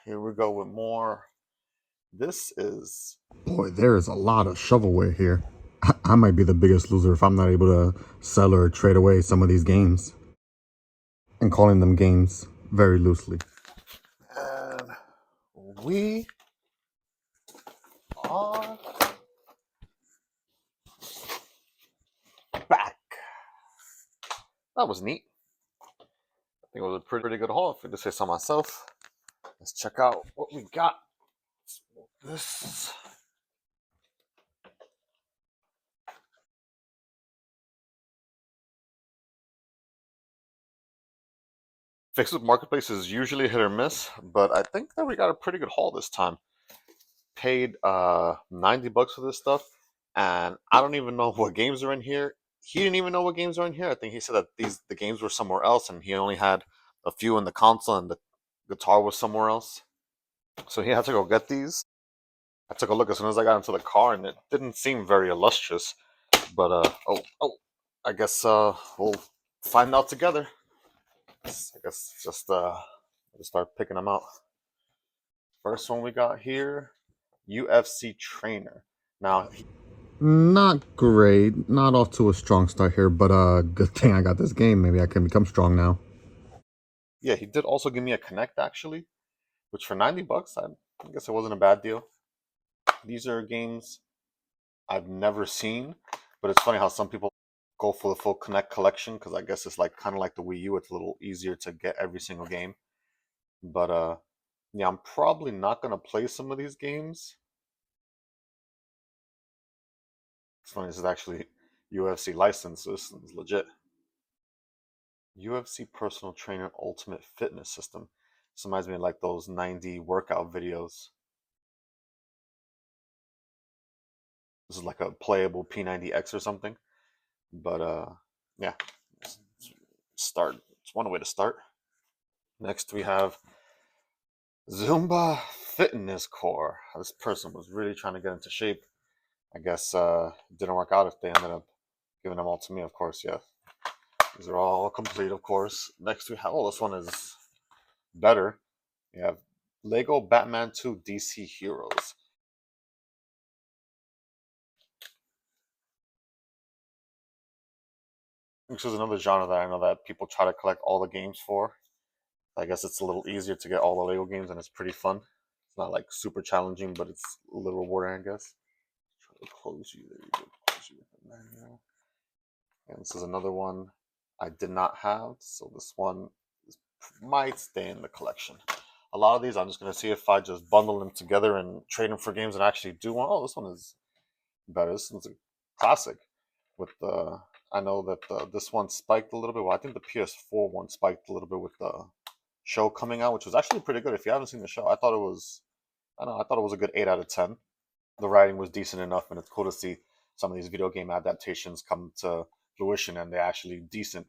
here we go with more. This is Boy, there is a lot of shovelware here. I might be the biggest loser if I'm not able to sell or trade away some of these games. And calling them games very loosely. and we are back. That was neat. I think it was a pretty good haul, if I do say so myself. Let's check out what we got. This Facebook Marketplace is usually hit or miss, but I think that we got a pretty good haul this time. Paid $90 for this stuff, and I don't even know what games are in here. He didn't even know what games are in here. I think he said that the games were somewhere else, and he only had a few in the console, and the guitar was somewhere else. So he had to go get these. I took a look as soon as I got into the car, and it didn't seem very illustrious. But I guess we'll find out together. I guess just start picking them out. First one we got here, UFC Trainer. Now, Not great. Not off to a strong start here, but good thing I got this game. Maybe I can become strong now. yeah, he did also give me a Connect actually, which for $90, I guess it wasn't a bad deal. These are games I've never seen, but it's funny how some people go for the full Connect collection because I guess it's like kind of like the Wii U. It's a little easier to get every single game. But yeah, I'm probably not gonna play some of these games. It's funny, this is actually UFC license, so this is legit. UFC Personal Trainer Ultimate Fitness System. This reminds me of like those 90 workout videos. This is like a playable P90X or something. But yeah, start. It's one way to start. Next we have Zumba Fitness Core. This person was really trying to get into shape. I guess it didn't work out if they ended up giving them all to me, of course, yeah. These are all complete, of course. Next we have, oh, this one is better. We have Lego Batman 2 DC Heroes. Which is another genre that I know that people try to collect all the games for. I guess it's a little easier to get all the Lego games and it's pretty fun. It's not like super challenging, but it's a little rewarding, I guess. Try to close you. There you go. Close you with the manual. And this is another one I did not have, so this one might stay in the collection. A lot of these, I'm just going to see if I just bundle them together and trade them for games and actually do one. Oh, this one is better. This one's a classic. With the, I know that this one spiked a little bit. Well, I think the PS4 one spiked a little bit with the show coming out, which was actually pretty good. If you haven't seen the show, I thought it was, I don't know, I thought it was a good 8 out of 10. The writing was decent enough, and it's cool to see some of these video game adaptations come to fruition and they're actually decent.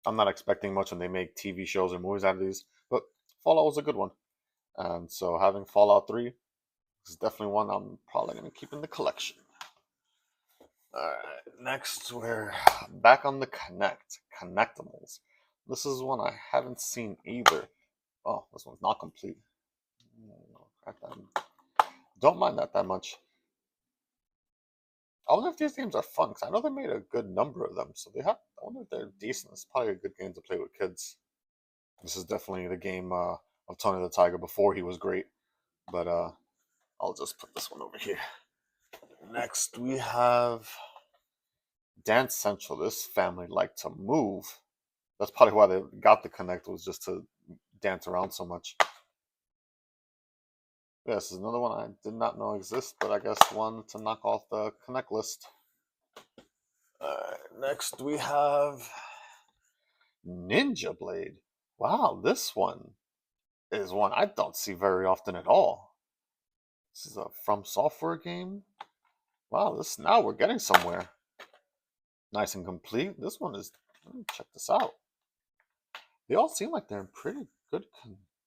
I'm not expecting much when they make TV shows or movies out of these, but Fallout was a good one. And so having Fallout 3 is definitely one I'm probably going to keep in the collection. Alright, next we're back on the Connectimals. This is one I haven't seen either. Oh, this one's not complete. Don't mind that much. I wonder if these games are fun, because I know they made a good number of them, so they have. I wonder if they're decent. It's probably a good game to play with kids. This is definitely the game of Tony the Tiger before he was great, but I'll just put this one over here. Next, we have Dance Central. This family liked to move. That's probably why they got the Connect, was just to dance around so much. Yeah, this is another one I did not know exists, but I guess one to knock off the Connect list. Next, we have Ninja Blade. Wow, this one is one I don't see very often at all. This is a From Software game. Wow, this now we're getting somewhere. Nice and complete. This one is. Let me check this out. They all seem like they're in pretty good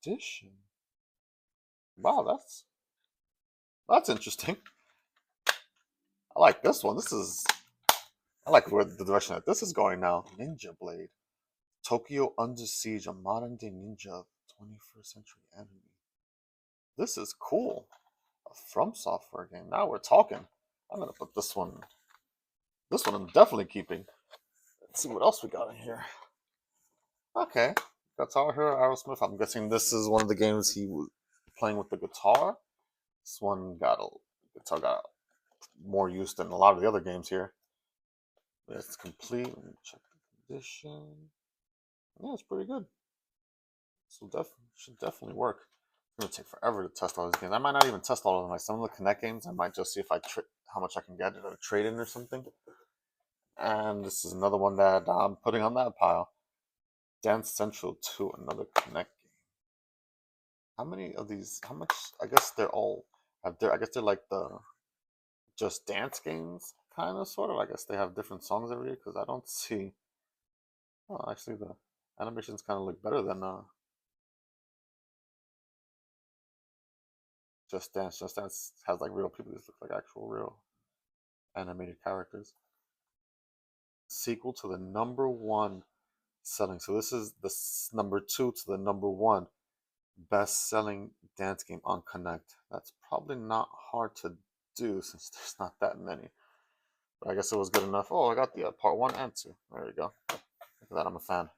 condition. Wow, that's interesting. I like this one. This is. I like where the direction that this is going now. Ninja Blade. Tokyo Under Siege, a modern day ninja of 21st century enemy. This is cool. A From Software game. Now we're talking. I'm gonna put this one. This one I'm definitely keeping. Let's see what else we got in here. Okay, Guitar Hero Aerosmith. I'm guessing this is one of the games he was playing with the guitar. This one guitar got more use than a lot of the other games here. It's complete. Let me check the condition. Yeah, it's pretty good. So should definitely work. It's gonna take forever to test all these games. I might not even test all of them. Like some of the Connect games, I might just see if how much I can get at a trade-in or something. And this is another one that I'm putting on that pile. Dance Central 2, another Connect game. How many of these? How much? I guess they're all have their. I guess they're like the just dance games, kind of, sort of. I guess they have different songs every year because I don't see. Oh, actually, the animations kind of look better than Just Dance. Just Dance has like real people. These look like actual real animated characters. Sequel to the number one selling. So this is the number two to the number one best selling dance game on Connect. That's probably not hard to do since there's not that many. But I guess it was good enough. Oh, I got the part one and two. There we go. Look at that. I'm a fan.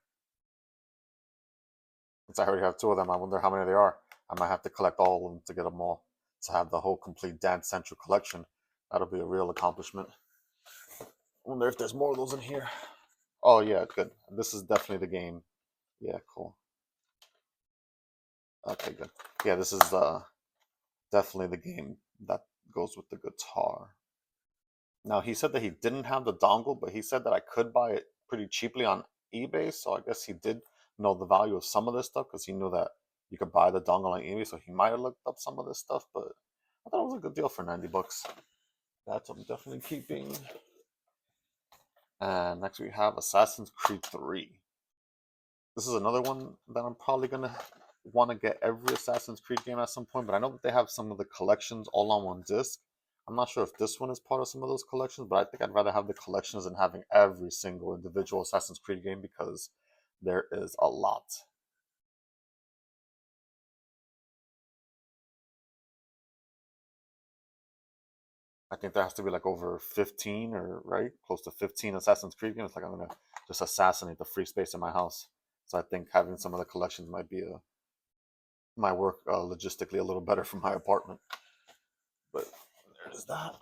Since I already have two of them, I wonder how many there are. I might have to collect all of them to get them all. To have the whole complete Dance Central collection. That'll be a real accomplishment. I wonder if there's more of those in here. Oh, yeah, good. This is definitely the game. Yeah, cool. Okay, good. Yeah, this is definitely the game that goes with the guitar. Now, he said that he didn't have the dongle, but he said that I could buy it pretty cheaply on eBay. So I guess he did know the value of some of this stuff because he knew that you could buy the dongle on eBay. So he might have looked up some of this stuff, but I thought it was a good deal for 90 bucks. That's what I'm definitely keeping. And next we have Assassin's Creed 3. This is another one that I'm probably going to want to get every Assassin's Creed game at some point, but I know that they have some of the collections all on one disc. I'm not sure if this one is part of some of those collections, but I think I'd rather have the collections than having every single individual Assassin's Creed game because there is a lot. I think there has to be like over 15 or right close to 15 Assassin's Creed games. Like I'm gonna just assassinate the free space in my house. So I think having some of the collections might be my work logistically a little better for my apartment. But there's that.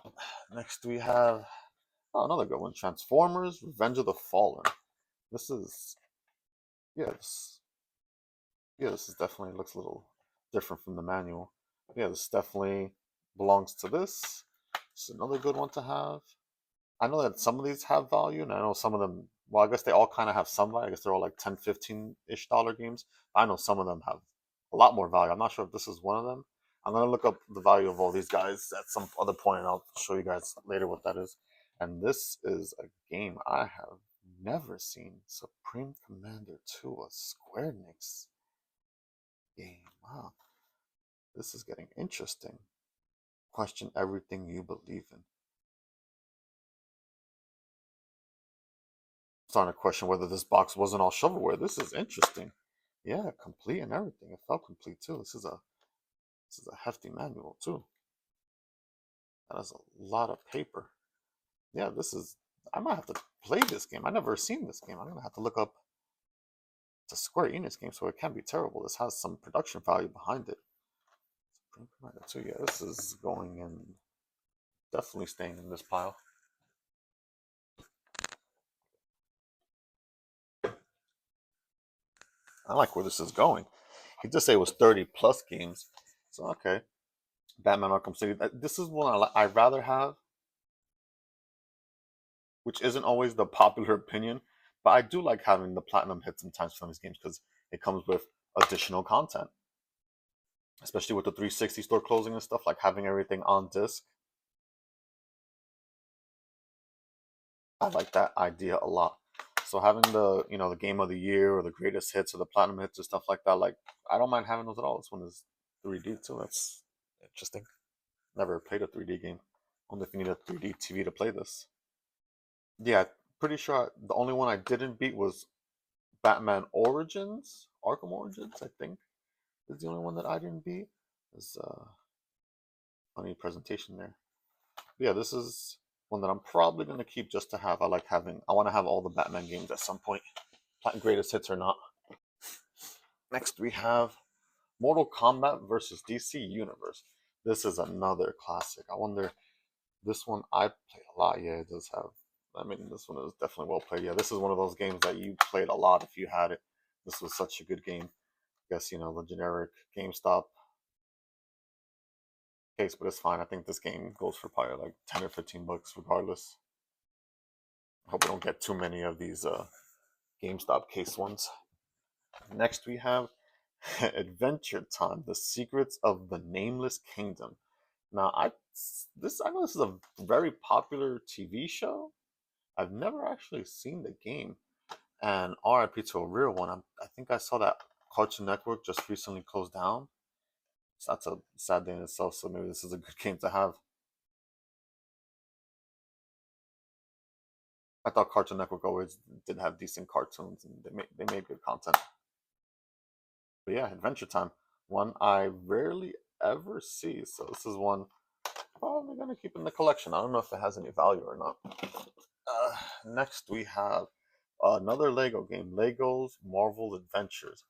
Next we have another good one: Transformers: Revenge of the Fallen. This is yeah, this is definitely looks a little different from the manual. Yeah, this definitely belongs to this. It's another good one to have. I know that some of these have value, and I know some of them. Well, I guess they all kind of have some value. I guess they're all like 10, 15-ish dollar games. I know some of them have a lot more value. I'm not sure if this is one of them. I'm gonna look up the value of all these guys at some other point, and I'll show you guys later what that is. And this is a game I have never seen. Supreme Commander 2, a Square Enix game. Wow, this is getting interesting. Question everything you believe in. Starting to question whether this box wasn't all shovelware. This is interesting. Yeah, complete and everything. It felt complete too. This is a hefty manual too. That has a lot of paper. Yeah, this is. I might have to play this game. I never seen this game. I'm gonna have to look up. It's a Square Enix game, so it can't be terrible. This has some production value behind it. So yeah, this is going in. Definitely staying in this pile. I like where this is going. He did say it was 30 plus games. So okay. Batman Arkham City. This is one I'd rather have, which isn't always the popular opinion, but I do like having the platinum hit sometimes for these games because it comes with additional content, especially with the 360 store closing and stuff. Like having everything on disc, I like that idea a lot. So having the game of the year or the greatest hits or the platinum hits or stuff like that, like I don't mind having those at all. This one is 3D too. That's interesting. Never played a 3D game. Only if you need a 3D TV to play this. Yeah, pretty sure the only one I didn't beat was Batman Origins, Arkham Origins, I think, is the only one that I didn't beat. There's a funny presentation there. But yeah, this is one that I'm probably gonna keep just to have. I want to have all the Batman games at some point, greatest hits or not. Next we have Mortal Kombat versus DC Universe. This is another classic. I wonder, this one I played a lot. Yeah, it does have. I mean, this one is definitely well played. Yeah, this is one of those games that you played a lot if you had it. This was such a good game. I guess, the generic GameStop case, but it's fine. I think this game goes for probably like 10 or 15 bucks regardless. I hope we don't get too many of these GameStop case ones. Next we have Adventure Time: The Secrets of the Nameless Kingdom. Now, I know this is a very popular TV show. I've never actually seen the game, and RIP to a real one. I think I saw that Cartoon Network just recently closed down. So that's a sad day in itself. So maybe this is a good game to have. I thought Cartoon Network always did have decent cartoons, and they made good content. But yeah, Adventure Time, one I rarely ever see. So this is one probably gonna keep in the collection. I don't know if it has any value or not. Next we have another Lego game, Lego's Marvel Adventures.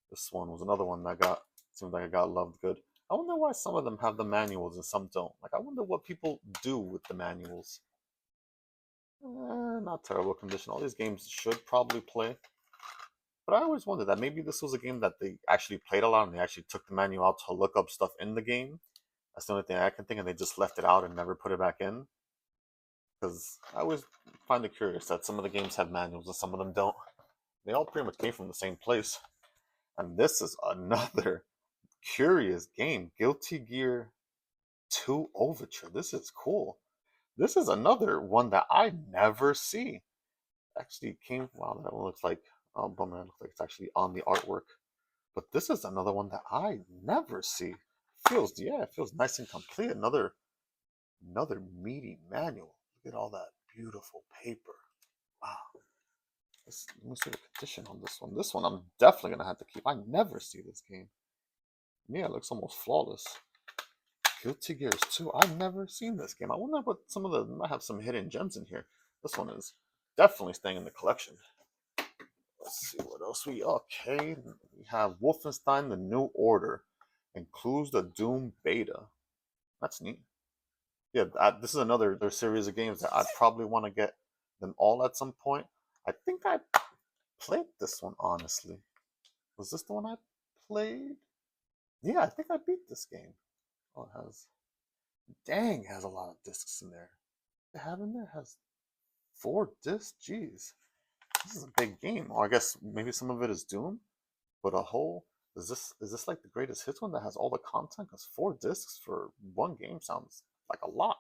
This one was another one that seems like it got loved good. I wonder why some of them have the manuals and some don't. Like, I wonder what people do with the manuals. Not terrible condition. All these games should probably play. But I always wondered that maybe this was a game that they actually played a lot and they actually took the manual out to look up stuff in the game. That's the only thing I can think, and they just left it out and never put it back in. Because I always find it curious that some of the games have manuals and some of them don't. They all pretty much came from the same place. And this is another curious game, Guilty Gear 2 Overture. This is cool. This is another one that I never see. Actually came, wow, that one looks like, oh bummer, it looks like it's actually on the artwork. But this is another one that I never see. It feels nice and complete. Another meaty manual. Look at all that beautiful paper. Wow. Let me see the condition on this one. This one I'm definitely gonna have to keep. I never see this game. Yeah, it looks almost flawless. Guilty Gears 2. I've never seen this game. I wonder what some of the might have some hidden gems in here. This one is definitely staying in the collection. Let's see what else okay. We have Wolfenstein: The New Order. Includes the Doom beta. That's neat. Yeah, this is another their series of games that I'd probably want to get them all at some point. I think I played this one, honestly. Was this the one I played? Yeah, I think I beat this game. Oh, it has. Dang, it has a lot of discs in there. They have in there has 4 discs. Jeez, this is a big game. Or I guess maybe some of it is Doom, but a whole is this like the greatest hits one that has all the content? Because 4 discs for one game sounds like a lot.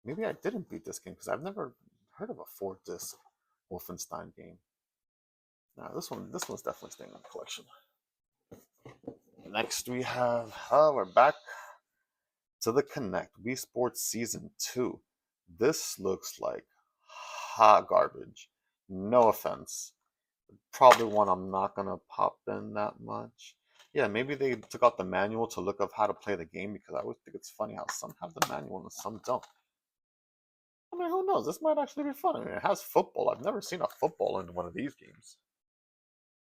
Maybe I didn't beat this game because I've never heard of a 4 disc Wolfenstein game. Now this one's definitely staying in the collection. Next we have we're back to the Kinect Wii Sports Season 2. This looks like hot garbage. No offense. Probably one I'm not gonna pop in that much. Yeah, maybe they took out the manual to look up how to play the game, because I always think it's funny how some have the manual and some don't. I mean, who knows? This might actually be fun. I mean, it has football. I've never seen a football in one of these games.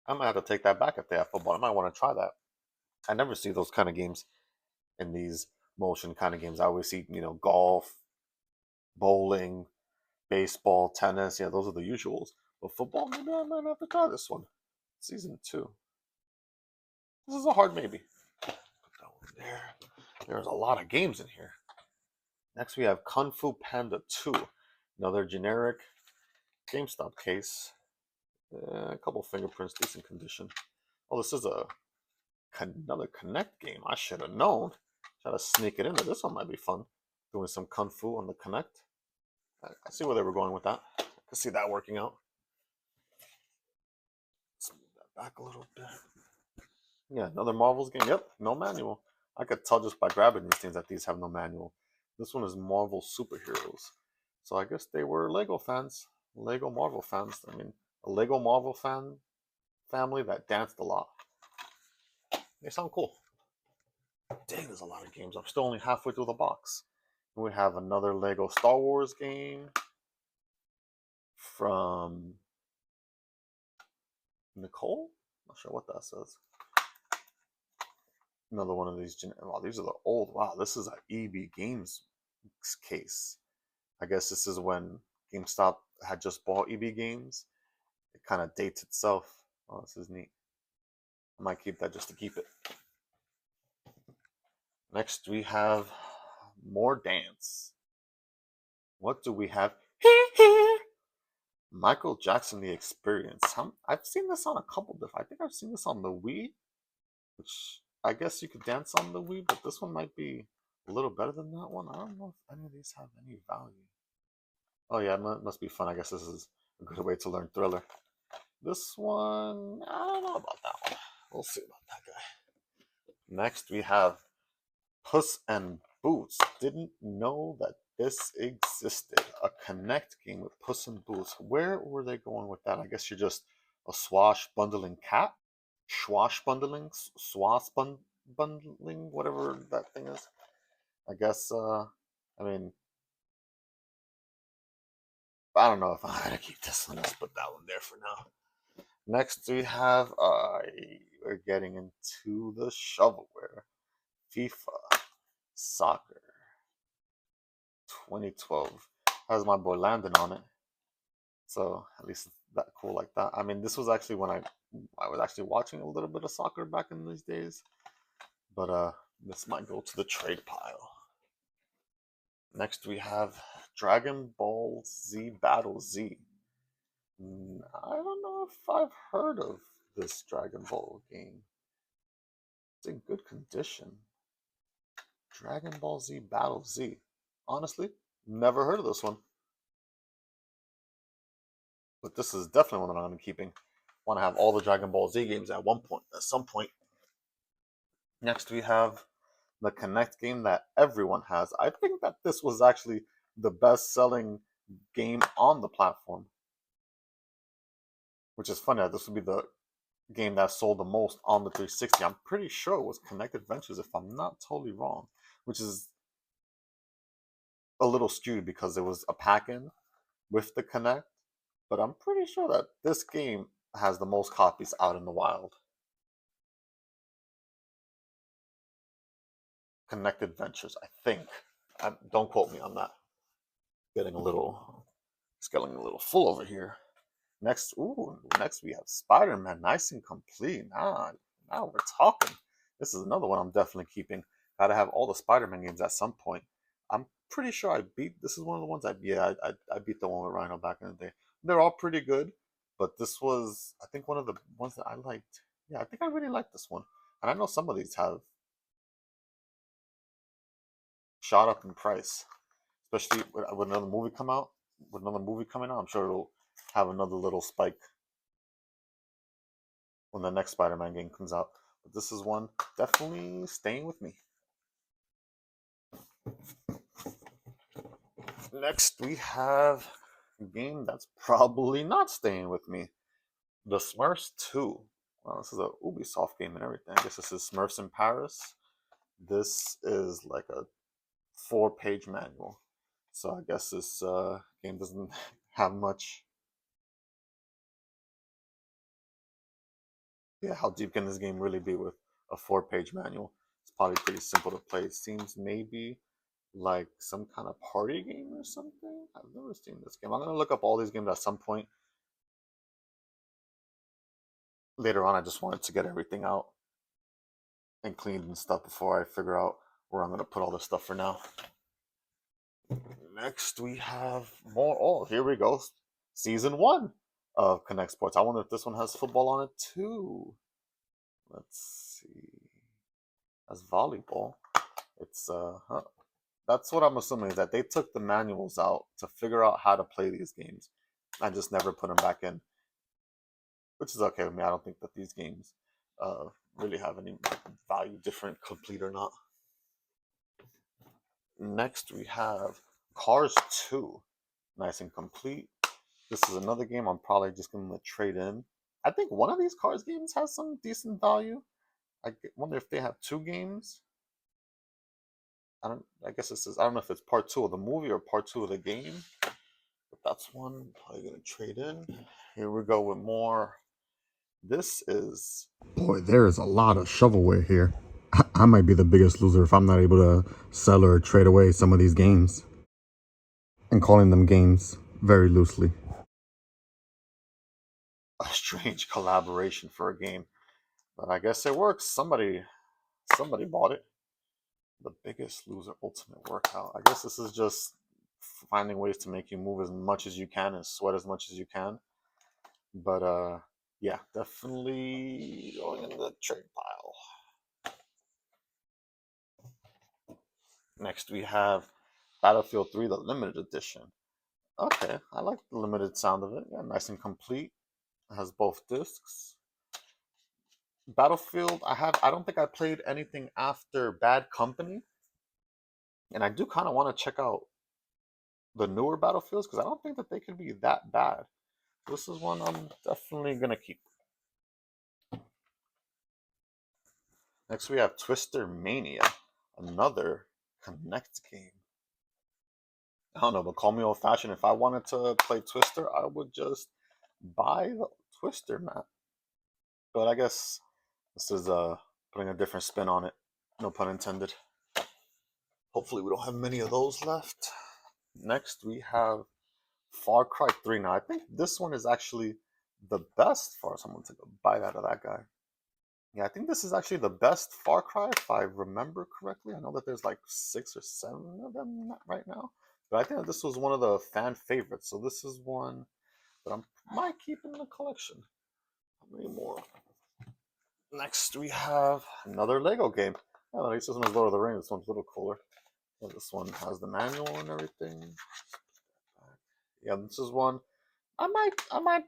I might have to take that back if they have football. I might want to try that. I never see those kind of games in these motion kind of games. I always see, golf, bowling, baseball, tennis. Yeah, those are the usuals. But football, maybe I might have to try this one. Season 2. This is a hard maybe. Put that one there. There's a lot of games in here. Next, we have Kung Fu Panda 2. Another generic GameStop case. A couple fingerprints, decent condition. Oh, this is another Kinect game. I should have known. Try to sneak it in there. This one might be fun. Doing some Kung Fu on the Kinect. I see where they were going with that. I can see that working out. Let's move that back a little bit. Yeah, another Marvel's game. Yep, no manual. I could tell just by grabbing these things that these have no manual. This one is Marvel Superheroes. So I guess they were Lego fans. Lego Marvel fans. I mean, a Lego Marvel family that danced a lot. They sound cool. Dang, there's a lot of games. I'm still only halfway through the box. We have another Lego Star Wars game from Nicole. Not sure what that says. Another one of these. Wow, these are the old. Wow, this is an EB Games case. I guess this is when GameStop had just bought EB Games. It kind of dates itself. Oh, this is neat. I might keep that just to keep it. Next, we have more dance. What do we have here? Michael Jackson: The Experience. I've seen this on a couple different. I think I've seen this on the Wii, which I guess you could dance on the Wii, but this one might be a little better than that one. I don't know if any of these have any value. Oh yeah, it must be fun. I guess this is a good way to learn Thriller. This one, I don't know about that one. We'll see about that guy. Next, we have Puss in Boots. Didn't know that this existed. A Connect game with Puss in Boots. Where were they going with that? I guess you're just a swashbuckling cat? Swashbundling? Swashbundling? Whatever that thing is. I guess, I mean, I don't know if I'm going to keep this one. Let's put that one there for now. Next, we have, we're getting into the shovelware. FIFA Soccer 2012 has my boy Landon on it, so at least it's that cool like that. I mean, this was actually when I was actually watching a little bit of soccer back in these days, but this might go to the trade pile. Next, we have Dragon Ball Z Battle Z. I don't know if I've heard of this Dragon Ball game. It's in good condition. Dragon Ball Z Battle Z. Honestly, never heard of this one. But this is definitely one that I'm keeping. Want to have all the Dragon Ball Z games at some point. Next, we have the Connect game that everyone has. I think that this was actually the best-selling game on the platform. Which is funny, this would be the game that sold the most on the 360. I'm pretty sure it was Connect Adventures, if I'm not totally wrong. Which is a little skewed because it was a pack-in with the Connect. But I'm pretty sure that this game has the most copies out in the wild. Connect Adventures, I think. Don't quote me on that. It's getting a little full over here. Next we have Spider-Man, nice and complete. Now we're talking. This is another one I'm definitely keeping. Gotta have all the Spider-Man games at some point. I'm pretty sure I beat. This is one of the ones I beat the one with Rhino back in the day. They're all pretty good, but this was, I think, one of the ones that I liked. Yeah, I think I really liked this one, and I know some of these have shot up in price, especially with another movie come out. With another movie coming out, I'm sure it'll have another little spike when the next Spider-Man game comes out. But this is one definitely staying with me. Next, we have a game that's probably not staying with me. The Smurfs 2. Well, this is a Ubisoft game and everything. I guess this is Smurfs in Paris. This is like a 4-page manual. So I guess this game doesn't have much. Yeah, how deep can this game really be with a 4-page manual? It's probably pretty simple to play. It seems maybe like some kind of party game or something. I've never seen this game. I'm going to look up all these games at some point. Later on, I just wanted to get everything out and cleaned and stuff before I figure out where I'm going to put all this stuff for now. Next, we have more. Oh, here we go. Season 1 of Connect Sports. I wonder if this one has football on it too. Let's see. As volleyball. It's that's what I'm assuming, is that they took the manuals out to figure out how to play these games and just never put them back in, which is okay with me. I don't think that these games really have any value, different, complete or not. Next, we have Cars 2, nice and complete. This is another game I'm probably just going to trade in. I think one of these Cars games has some decent value. wonder if they have two games. I don't. I guess this is. I don't know if it's part two of the movie or part two of the game. But that's one probably gonna trade in. Here we go with more. This is Boy, there is a lot of shovelware here. I might be the biggest loser if I'm not able to sell or trade away some of these games. And calling them games very loosely. a strange collaboration for a game, but I guess it works. Somebody bought it. The Biggest Loser Ultimate Workout. I guess this is just finding ways to make you move as much as you can and sweat as much as you can. But yeah, definitely going in the trade pile. Next we have Battlefield 3, the limited edition. Okay, I like the limited sound of it. Yeah, nice and complete. It has both discs. Battlefield, I don't think I played anything after Bad Company. And I do kind of want to check out the newer Battlefields because I don't think that they could be that bad. This is one I'm definitely gonna keep. Next we have Twister Mania, another Connect game. I don't know, but call me old fashioned. If I wanted to play Twister, I would just buy the Twister map. But I guess this is putting a different spin on it. No pun intended. Hopefully we don't have many of those left. Next we have Far Cry 3. Now I think this one is actually the best for someone to go buy that of that guy. Yeah, I think this is actually the best Far Cry if I remember correctly. I know that there's like 6 or 7 of them right now, but I think that this was one of the fan favorites. So this is one that I might keep in the collection. How many more? Next we have another Lego game. Oh, at least this one is Lord of the Rings. This one's a little cooler. Yeah, this one has the manual and everything. Yeah, this is one I might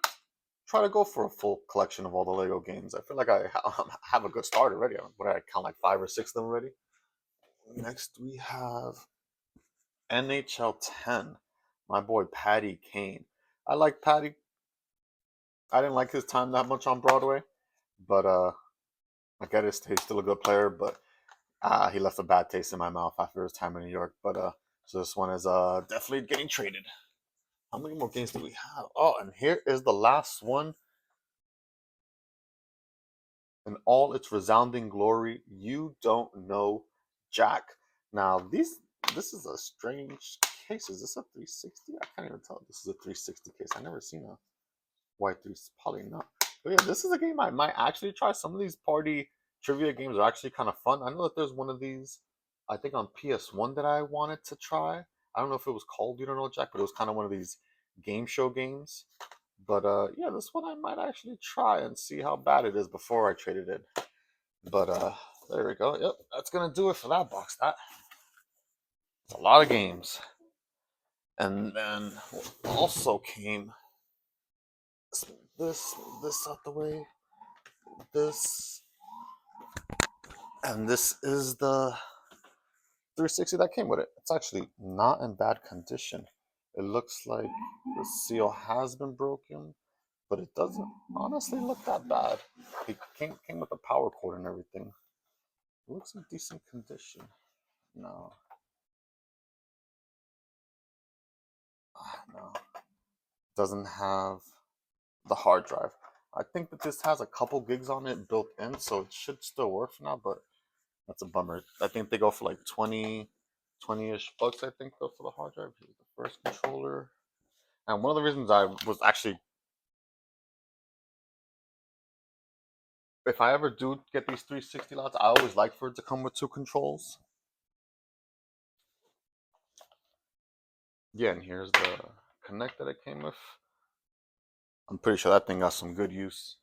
try to go for a full collection of all the Lego games. I feel like I have a good start already. What I count like 5 or 6 of them already. Next we have NHL 10. My boy Patty Kane. I like Patty. I didn't like his time that much on Broadway, but I get it. He's still a good player, but he left a bad taste in my mouth after his time in New York. But so this one is definitely getting traded. How many more games do we have? Oh, and here is the last one. In all its resounding glory, You Don't Know Jack. Now, this is a strange case. Is this a 360? I can't even tell if this is a 360 case. I've never seen a white 3, probably not. But yeah, this is a game I might actually try. Some of these party trivia games are actually kind of fun. I know that there's one of these, I think on PS1 that I wanted to try. I don't know if it was called You Don't Know Jack, but it was kind of one of these game show games. But yeah, this one I might actually try and see how bad it is before I trade it in. But there we go. Yep, that's gonna do it for that box. That's a lot of games. And then also came this out the way, this, and this is the 360 that came with it. It's actually not in bad condition. It looks like the seal has been broken, but it doesn't honestly look that bad. It came with a power cord and everything. It looks in decent condition. No. No. Doesn't have the hard drive. I think that this has a couple gigs on it built in, so it should still work for now, but that's a bummer. I think they go for like 20-ish bucks, I think, though, for the hard drive. Here's the first controller. And one of the reasons I was actually, if I ever do get these 360 lots, I always like for it to come with 2 controls. Yeah, and here's the Connect that it came with. I'm pretty sure that thing got some good use.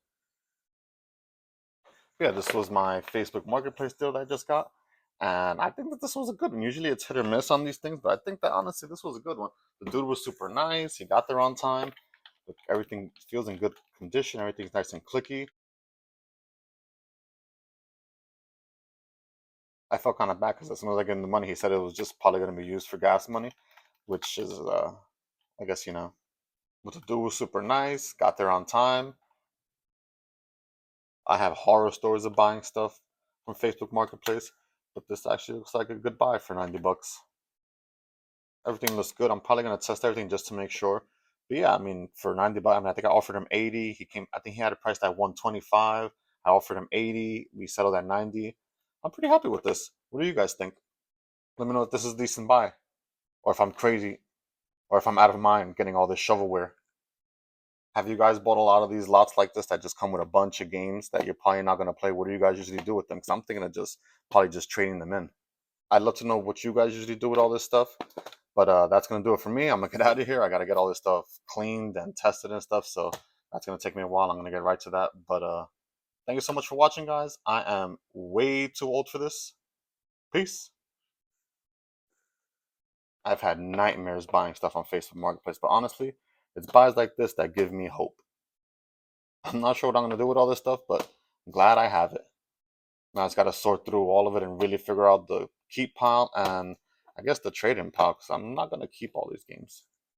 Yeah, this was my Facebook Marketplace deal that I just got. And I think that this was a good one. Usually it's hit or miss on these things, but I think that honestly this was a good one. The dude was super nice. He got there on time. Everything feels in good condition. Everything's nice and clicky. I felt kind of bad because as soon as I get the money, he said it was just probably going to be used for gas money, which is, I guess, you know. But the dude was super nice. Got there on time. I have horror stories of buying stuff from Facebook Marketplace, but this actually looks like a good buy for 90 bucks. Everything looks good. I'm probably gonna test everything just to make sure. But yeah, I mean, for 90 bucks, I mean, I think I offered him 80. I think he had it priced at 125. I offered him 80. We settled at 90. I'm pretty happy with this. What do you guys think? Let me know if this is a decent buy, or if I'm crazy, or if I'm out of mind getting all this shovelware. Have you guys bought a lot of these lots like this that just come with a bunch of games that you're probably not gonna play? What do you guys usually do with them? Because I'm thinking of just probably just trading them in. I'd love to know what you guys usually do with all this stuff. But that's gonna do it for me. I'm gonna get out of here. I gotta get all this stuff cleaned and tested and stuff. So that's gonna take me a while. I'm gonna get right to that. But thank you so much for watching, guys. I am way too old for this. Peace. I've had nightmares buying stuff on Facebook Marketplace, but honestly, it's buys like this that give me hope. I'm not sure what I'm gonna do with all this stuff, but I'm glad I have it. Now I just gotta sort through all of it and really figure out the keep pile and I guess the trade-in pile, because I'm not gonna keep all these games.